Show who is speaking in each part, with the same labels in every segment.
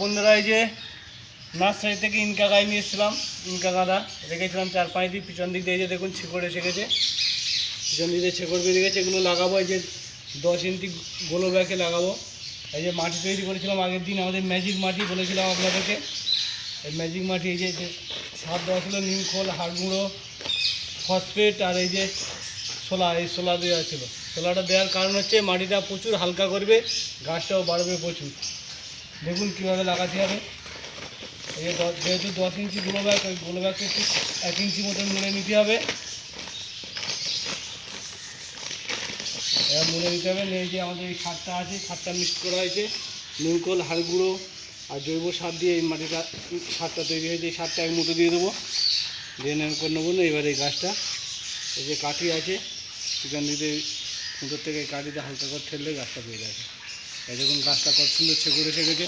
Speaker 1: বন্ধুরা, এই যে নার্সারি থেকে ইনকা গাছ নিয়ে এসেছিলাম। ইনকা গাঁদা রেখেছিলাম 4-5 দিন। পিছন দিক দিয়ে এই যে দেখুন শেকড় এসে গেছে, পিছন দিক দিয়ে শেকড় বেরিয়ে গেছে। এগুলো লাগাবো, এই যে 10 ইঞ্চি গোলো ব্যাগে লাগাবো। এই যে মাটি তৈরি করেছিলাম আগের দিন, আমাদের ম্যাজিক মাটি বলেছিলাম আপনাদেরকে। এই ম্যাজিক মাটি, এই যে সার দেওয়া ছিল নিম খোল, হাড় গুঁড়ো, ফসফেট আর এই যে ছোলা, এই ছোলা দেওয়া ছিল। ছোলাটা দেওয়ার কারণ হচ্ছে মাটিটা প্রচুর হালকা করবে, গাছটাও বাড়বে প্রচুর। দেখুন কীভাবে লাগাতে হবে। এই যে যেহেতু 10 ইঞ্চি গোলো ব্যাগ, ওই গোলো ব্যাগকে একটু 1 ইঞ্চি মতন মুড়ে নিতে হবে। এবার মুড়ে নিতে হবে। এই যে আমাদের এই সারটা আছে, সারটা মিক্স করা হয়েছে নিমকল, হাড় গুঁড়ো আর জৈব সার দিয়ে এই মাটিটা সারটা তৈরি হয়েছে। এই সারটা 1 মুঠো দিয়ে দেবো, দিয়ে করে নেবো না। এবার এই গাছটা, এই যে কাঠি আছে, সেখান দিতে সুন্দর থেকে এই কাঠিতে হালকা করে ঠেললে গাছটা পেয়ে যাবে। এই দেখুন গাছটা কত সুন্দর ছেঁকড়ে এসে গেছে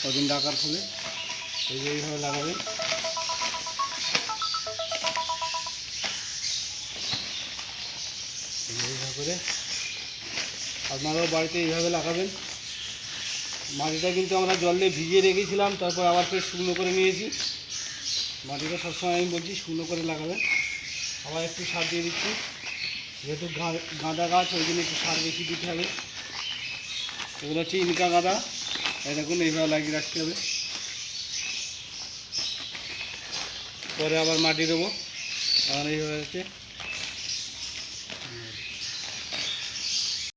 Speaker 1: কদিন ডাকার ফলে। এই যে এইভাবে লাগাবেন। এইভাবে করে আপনারাও বাড়িতে এইভাবে লাগাবেন। মাটিটা কিন্তু আমরা জল দিয়ে ভিজিয়ে রেখেছিলাম, তারপর আবার ফের শুকনো করে নিয়েছি। মাটিটা সবসময় আমি বলছি শুকনো করে লাগাবেন। আবার একটু সার দিয়ে দিচ্ছি, যেহেতু গাঁদা গাছ ওই জন্য একটু সার বেশি দিতে হবে। এগুলো হচ্ছে ইনকা গাঁদা। এই দেখুন এইভাবে লাগিয়ে রাখতে হবে। পরে আবার মাটি দেবো, আর এইভাবে হচ্ছে